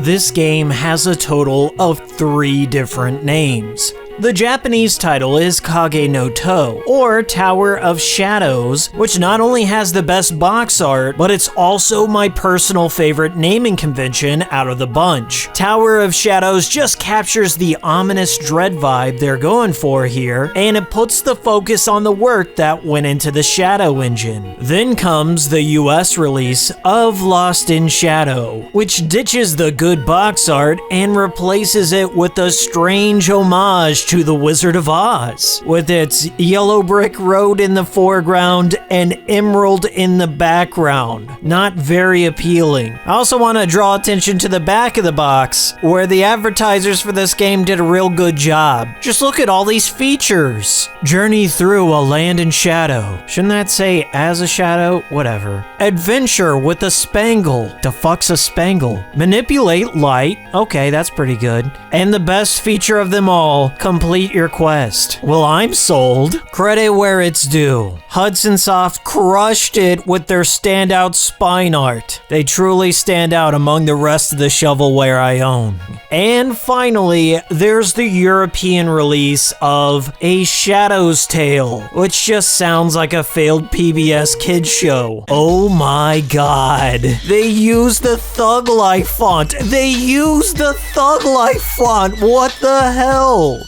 this game has a total of 3 different names. The Japanese title is Kage no To, or Tower of Shadows, which not only has the best box art, but it's also my personal favorite naming convention out of the bunch. Tower of Shadows just captures the ominous dread vibe they're going for here, and it puts the focus on the work that went into the Shadow engine. Then comes the US release of Lost in Shadow, which ditches the good box art and replaces it with a strange homage to the Wizard of Oz, with its yellow brick road in the foreground and emerald in the background. Not very appealing. I also want to draw attention to the back of the box, where the advertisers for this game did a real good job. Just look at all these features. Journey through a land in shadow. Shouldn't that say as a shadow? Whatever. Adventure with a spangle. The fuck's a spangle? Manipulate light. Okay, that's pretty good. And the best feature of them all, complete your quest. Well, I'm sold. Credit where it's due. Hudson Soft crushed it with their standout spine art. They truly stand out among the rest of the shovelware I own. And finally, there's the European release of A Shadow's Tale, which just sounds like a failed PBS kids show. Oh my god. They use the Thug Life font. They use the Thug Life font. What the hell?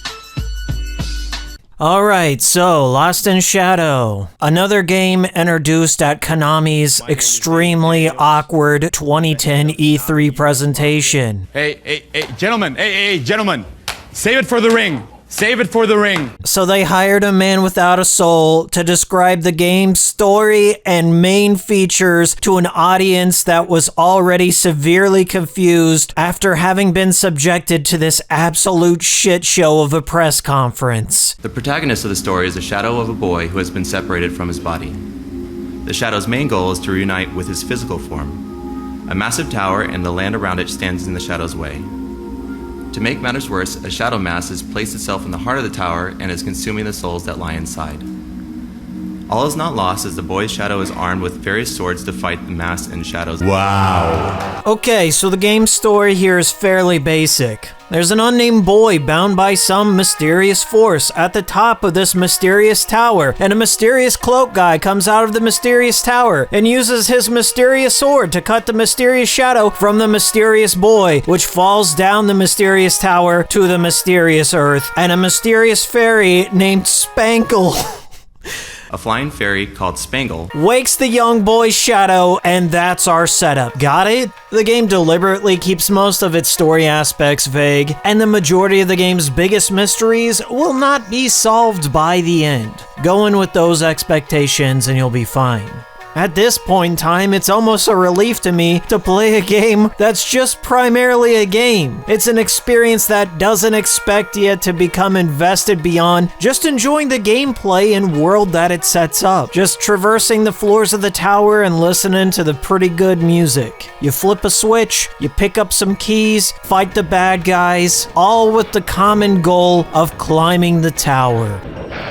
Alright, so Lost in Shadow. Another game introduced at Konami's extremely awkward 2010 E3 presentation. Hey, gentlemen. Save it for the ring. Save it for the ring. So they hired a man without a soul to describe the game's story and main features to an audience that was already severely confused after having been subjected to this absolute shit show of a press conference. The protagonist of the story is the shadow of a boy who has been separated from his body. The shadow's main goal is to reunite with his physical form. A massive tower and the land around it stands in the shadow's way. To make matters worse, a shadow mass has placed itself in the heart of the tower and is consuming the souls that lie inside. All is not lost as the boy's shadow is armed with various swords to fight the mass and shadows. Wow. Okay, so the game's story here is fairly basic. There's an unnamed boy bound by some mysterious force at the top of this mysterious tower, and a mysterious cloak guy comes out of the mysterious tower and uses his mysterious sword to cut the mysterious shadow from the mysterious boy, which falls down the mysterious tower to the mysterious earth, and a mysterious fairy named Spankle A flying fairy called Spangle wakes the young boy's shadow, and that's our setup. Got it? The game deliberately keeps most of its story aspects vague, and the majority of the game's biggest mysteries will not be solved by the end. Go in with those expectations and you'll be fine. At this point in time, it's almost a relief to me to play a game that's just primarily a game. It's an experience that doesn't expect you to become invested beyond just enjoying the gameplay and world that it sets up. Just traversing the floors of the tower and listening to the pretty good music. You flip a switch, you pick up some keys, fight the bad guys, all with the common goal of climbing the tower.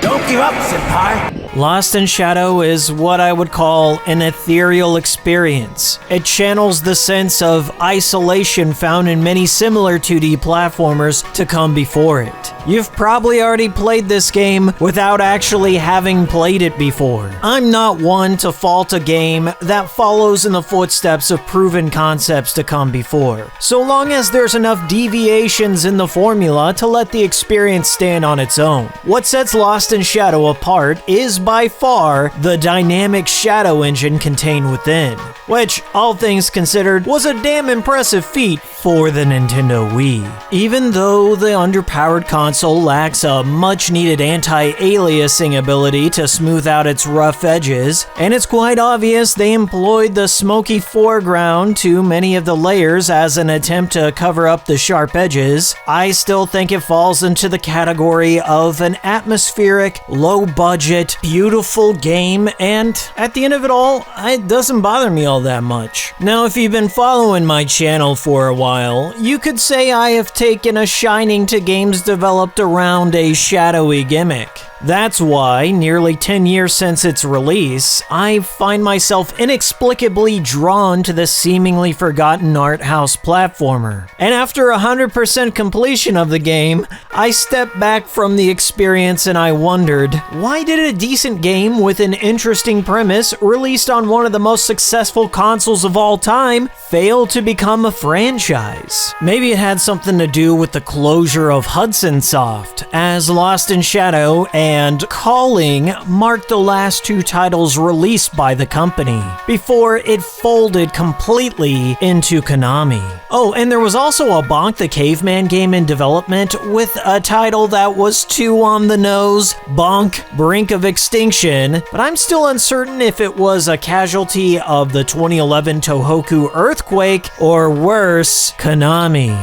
Don't give up, senpai! Lost in Shadow is what I would call an ethereal experience. It channels the sense of isolation found in many similar 2D platformers to come before it. You've probably already played this game without actually having played it before. I'm not one to fault a game that follows in the footsteps of proven concepts to come before, so long as there's enough deviations in the formula to let the experience stand on its own. What sets Lost in Shadow apart is by far the dynamic shadow engine contained within, which, all things considered, was a damn impressive feat for the Nintendo Wii. Even though the underpowered console lacks a much-needed anti-aliasing ability to smooth out its rough edges, and it's quite obvious they employed the smoky foreground to many of the layers as an attempt to cover up the sharp edges, I still think it falls into the category of an atmospheric, low-budget, beautiful game, and at the end of it all, it doesn't bother me all that much. Now, if you've been following my channel for a while, you could say I have taken a shining to games developed around a shadowy gimmick. That's why, nearly 10 years since its release, I find myself inexplicably drawn to the seemingly forgotten art house platformer. And after 100% completion of the game, I stepped back from the experience and I wondered, why did a decent game with an interesting premise released on one of the most successful consoles of all time fail to become a franchise? Maybe it had something to do with the closure of Hudson Soft, as Lost in Shadow and Calling marked the last two titles released by the company, before it folded completely into Konami. Oh, and there was also a Bonk the Caveman game in development with a title that was too on the nose, Bonk Brink of Extinction, but I'm still uncertain if it was a casualty of the 2011 Tohoku earthquake, or worse, Konami.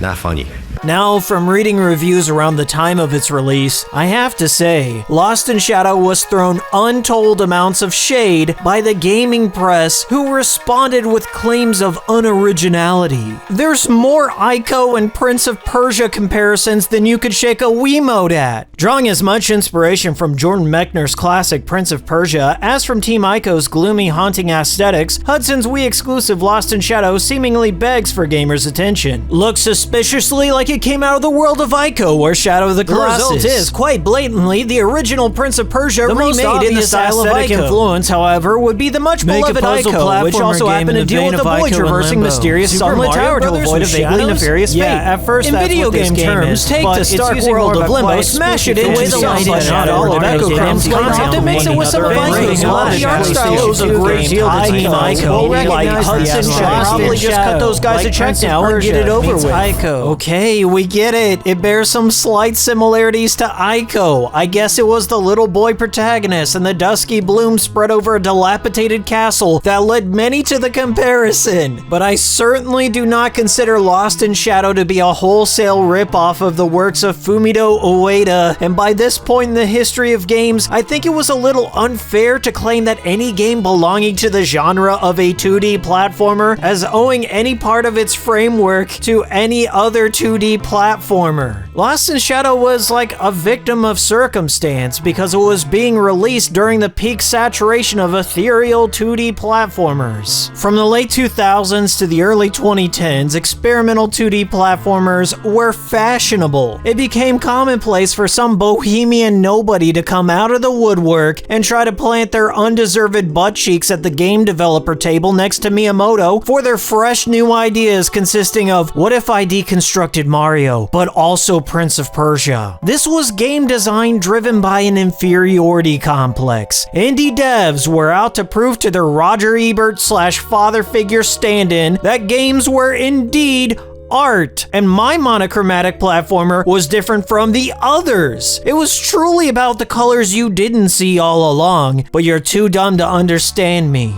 Not funny. Now, from reading reviews around the time of its release, I have to say, Lost in Shadow was thrown untold amounts of shade by the gaming press, who responded with claims of unoriginality. There's more Ico and Prince of Persia comparisons than you could shake a Wiimote at. Drawing as much inspiration from Jordan Mechner's classic Prince of Persia as from Team Ico's gloomy, haunting aesthetics, Hudson's Wii exclusive Lost in Shadow seemingly begs for gamers' attention. Looks suspiciously like it came out of the world of Ico or Shadow of the Colossus. The result is, quite blatantly, the original Prince of Persia remade in the style of Ico. Influence, however, would be the much beloved Ico, which also happened to deal with the void-traversing mysterious Sunlit Tower to avoid a vaguely nefarious fate. At first, in video game terms, take the stark world of Limbo, smash it into the light and not all of Echo Crumb's content, and mix it with some of Ico's. The art style is a great deal to Team Ico, like Hudson should probably just cut those guys a check now and get it over with. Okay, we get it. It bears some slight similarities to Ico. I guess it was the little boy protagonist and the dusky bloom spread over a dilapidated castle that led many to the comparison. But I certainly do not consider Lost in Shadow to be a wholesale rip-off of the works of Fumito Ueda, and by this point in the history of games, I think it was a little unfair to claim that any game belonging to the genre of a 2D platformer as owing any part of its framework to any other 2D platformer. Lost in Shadow was like a victim of circumstance because it was being released during the peak saturation of ethereal 2D platformers. From the late 2000s to the early 2010s, experimental 2D platformers were fashionable. It became commonplace for some bohemian nobody to come out of the woodwork and try to plant their undeserved butt cheeks at the game developer table next to Miyamoto for their fresh new ideas consisting of, what if I deconstructed Mario, but also Prince of Persia? This was game design driven by an inferiority complex. Indie devs were out to prove to their Roger Ebert / father figure stand-in that games were indeed art, and my monochromatic platformer was different from the others. It was truly about the colors you didn't see all along, but you're too dumb to understand me.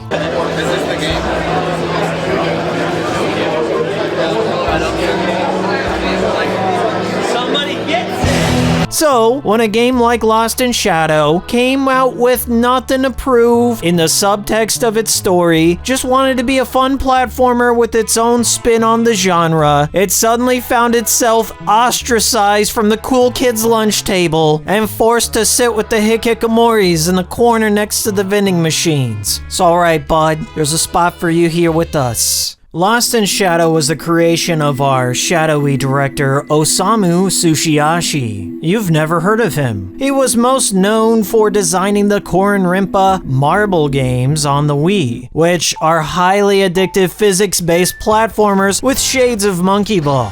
So, when a game like Lost in Shadow came out with nothing to prove in the subtext of its story, just wanted to be a fun platformer with its own spin on the genre, it suddenly found itself ostracized from the cool kids' lunch table and forced to sit with the Hikikomoris in the corner next to the vending machines. It's alright, bud. There's a spot for you here with us. Lost in Shadow was the creation of our shadowy director Osamu Tsushiyashi. You've never heard of him. He was most known for designing the Korin Rinpa marble games on the Wii, which are highly addictive physics-based platformers with shades of Monkey Ball.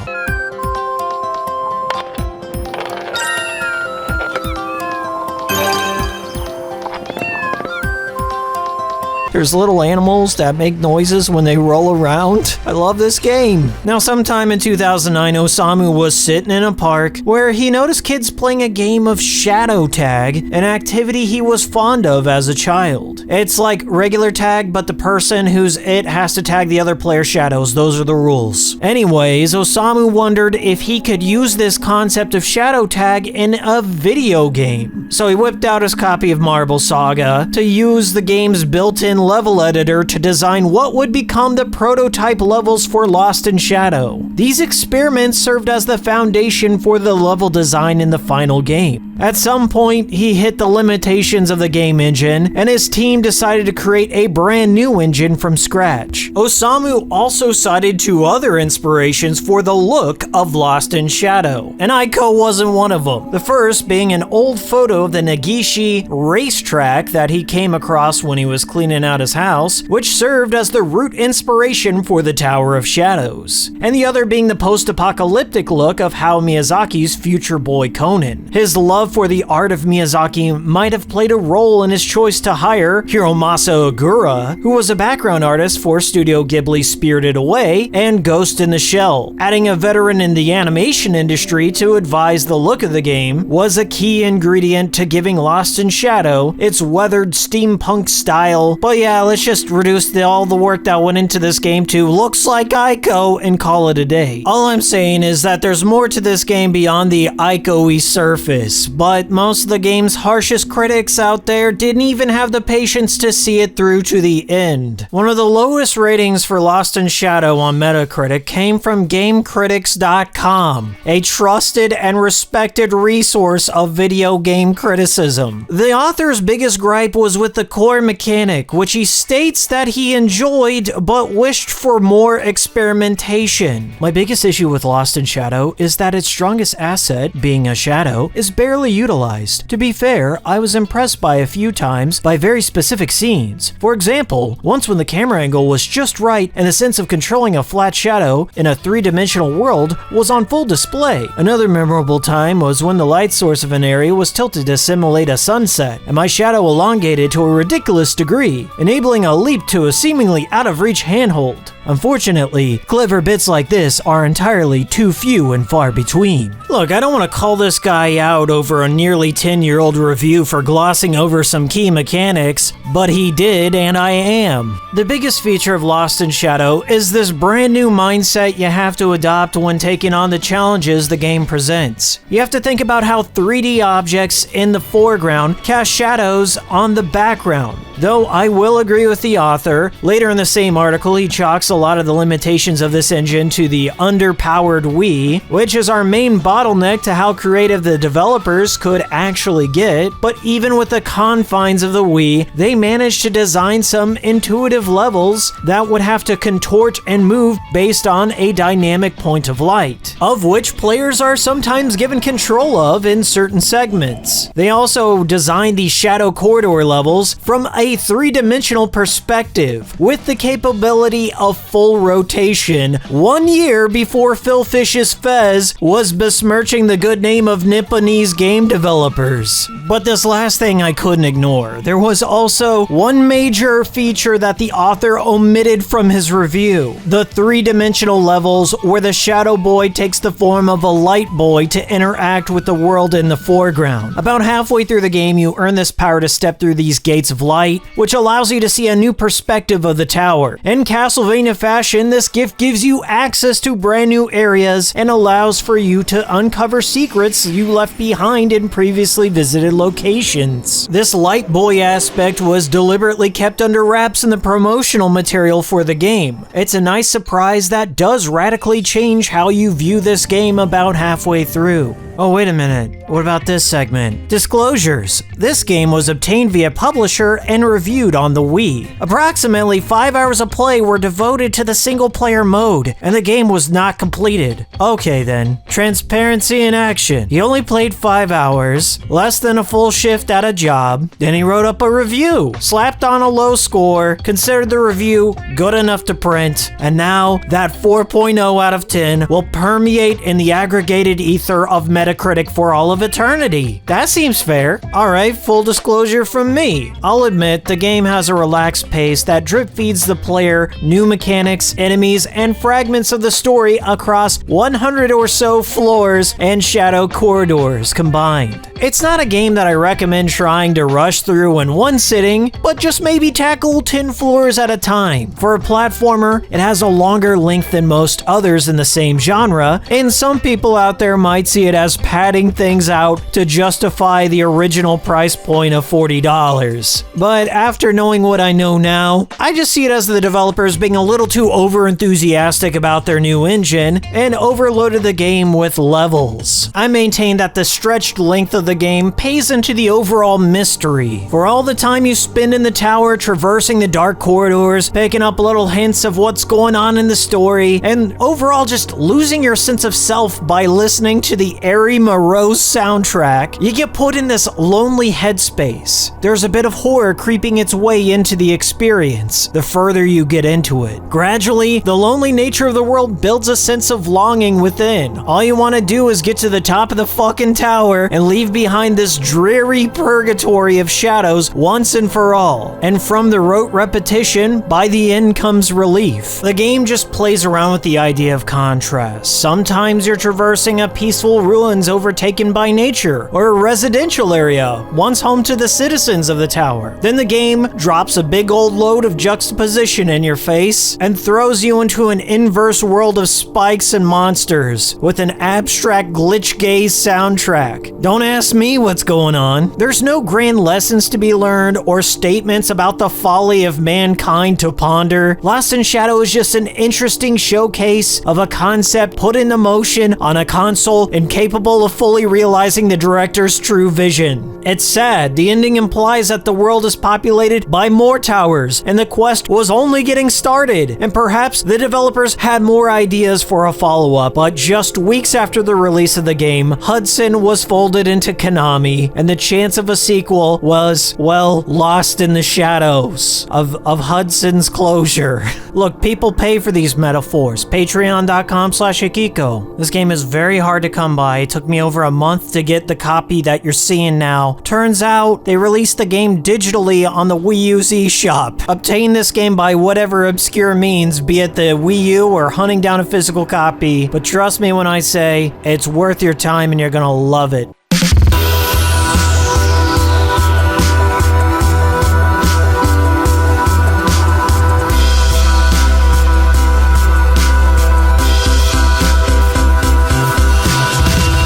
There's little animals that make noises when they roll around. I love this game. Now, sometime in 2009, Osamu was sitting in a park where he noticed kids playing a game of shadow tag, an activity he was fond of as a child. It's like regular tag, but the person who's it has to tag the other player's shadows. Those are the rules. Anyways, Osamu wondered if he could use this concept of shadow tag in a video game. So he whipped out his copy of Marble Saga to use the game's built-in level editor to design what would become the prototype levels for Lost in Shadow. These experiments served as the foundation for the level design in the final game. At some point, he hit the limitations of the game engine, and his team decided to create a brand new engine from scratch. Osamu also cited two other inspirations for the look of Lost in Shadow, and Aiko wasn't one of them. The first being an old photo of the Negishi racetrack that he came across when he was cleaning out his house, which served as the root inspiration for the Tower of Shadows. And the other being the post-apocalyptic look of Hayao Miyazaki's future boy Conan. His love for the art of Miyazaki might have played a role in his choice to hire Hiromasa Ogura, who was a background artist for Studio Ghibli's Spirited Away and Ghost in the Shell. Adding a veteran in the animation industry to advise the look of the game was a key ingredient to giving Lost in Shadow its weathered steampunk style. But yeah, let's just reduce all the work that went into this game to looks like Aiko and call it a day. All I'm saying is that there's more to this game beyond the Aiko-y surface, but most of the game's harshest critics out there didn't even have the patience to see it through to the end. One of the lowest ratings for Lost in Shadow on Metacritic came from GameCritics.com, a trusted and respected resource of video game criticism. The author's biggest gripe was with the core mechanic, which he states that he enjoyed but wished for more experimentation. My biggest issue with Lost in Shadow is that its strongest asset, being a shadow, is barely utilized. To be fair, I was impressed by a few times by very specific scenes. For example, once when the camera angle was just right and the sense of controlling a flat shadow in a three-dimensional world was on full display. Another memorable time was when the light source of an area was tilted to simulate a sunset, and my shadow elongated to a ridiculous degree, enabling a leap to a seemingly out-of-reach handhold. Unfortunately, clever bits like this are entirely too few and far between. Look, I don't want to call this guy out over a nearly 10-year-old review for glossing over some key mechanics, but he did, and I am. The biggest feature of Lost in Shadow is this brand new mindset you have to adopt when taking on the challenges the game presents. You have to think about how 3D objects in the foreground cast shadows on the background. Though I will agree with the author, later in the same article he chalks a lot of the limitations of this engine to the underpowered Wii, which is our main bottleneck to how creative the developers could actually get. But even with the confines of the Wii, they managed to design some intuitive levels that would have to contort and move based on a dynamic point of light, of which players are sometimes given control of in certain segments. They also designed the shadow corridor levels from a three-dimensional perspective, with the capability of full rotation, 1 year before Phil Fish's Fez was besmirching the good name of Nipponese game developers. But this last thing I couldn't ignore. There was also one major feature that the author omitted from his review: the three-dimensional levels where the Shadow Boy takes the form of a Light Boy to interact with the world in the foreground. About halfway through the game, you earn this power to step through these gates of light, which allows you to see a new perspective of the tower. In Castlevania fashion, this gift gives you access to brand new areas and allows for you to uncover secrets you left behind in previously visited locations. This Light Boy aspect was deliberately kept under wraps in the promotional material for the game. It's a nice surprise that does radically change how you view this game about halfway through. Oh, wait a minute. What about this segment? Disclosures. This game was obtained via publisher and reviewed on the Wii. Approximately 5 hours of play were devoted to the single-player mode, and the game was not completed. Okay then. Transparency in action. He only played 5 hours, less than a full shift at a job, then he wrote up a review, slapped on a low score, considered the review good enough to print, and now that 4.0 out of 10 will permeate in the aggregated ether of Metacritic for all of eternity. That seems fair. Alright, full disclosure from me. I'll admit the game has a relaxed pace that drip feeds the player new mechanics, enemies, and fragments of the story across 100 or so floors and shadow corridors combined. It's not a game that I recommend trying to rush through in one sitting, but just maybe tackle 10 floors at a time. For a platformer, it has a longer length than most others in the same genre, and some people out there might see it as just padding things out to justify the original price point of $40. But after knowing what I know now, I just see it as the developers being a little too over-enthusiastic about their new engine and overloaded the game with levels. I maintain that the stretched length of the game pays into the overall mystery. For all the time you spend in the tower traversing the dark corridors, picking up little hints of what's going on in the story, and overall just losing your sense of self by listening to the airy, morose soundtrack, you get put in this lonely headspace. There's a bit of horror creeping its way into the experience the further you get into it. Gradually, the lonely nature of the world builds a sense of longing within. All you want to do is get to the top of the fucking tower and leave behind this dreary purgatory of shadows once and for all. And from the rote repetition, by the end comes relief. The game just plays around with the idea of contrast. Sometimes you're traversing a peaceful ruins overtaken by nature, or a residential area, once home to the citizens of the tower. Then the game drops a big old load of juxtaposition in your face and throws you into an inverse world of spikes and monsters with an abstract glitch gaze soundtrack. Don't ask me what's going on. There's no grand lessons to be learned or statements about the folly of mankind to ponder. Lost in Shadow is just an interesting showcase of a concept put into motion on a console incapable of fully realizing the director's true vision. It's sad. The ending implies that the world is populated by more towers, and the quest was only getting started, and perhaps the developers had more ideas for a follow-up, but just weeks after the release of the game, Hudson was folded into Konami, and the chance of a sequel was, well, lost in the shadows of Hudson's closure. Look, people pay for these metaphors. Patreon.com/Hikiko. This game is very hard to come by. It took me over a month to get the copy that you're seeing now. Turns out, they released the game digitally on the Wii U's eShop. Obtain this game by whatever obscure means, be it the Wii U or hunting down a physical copy, but trust me when I say, it's worth your time and you're gonna love it.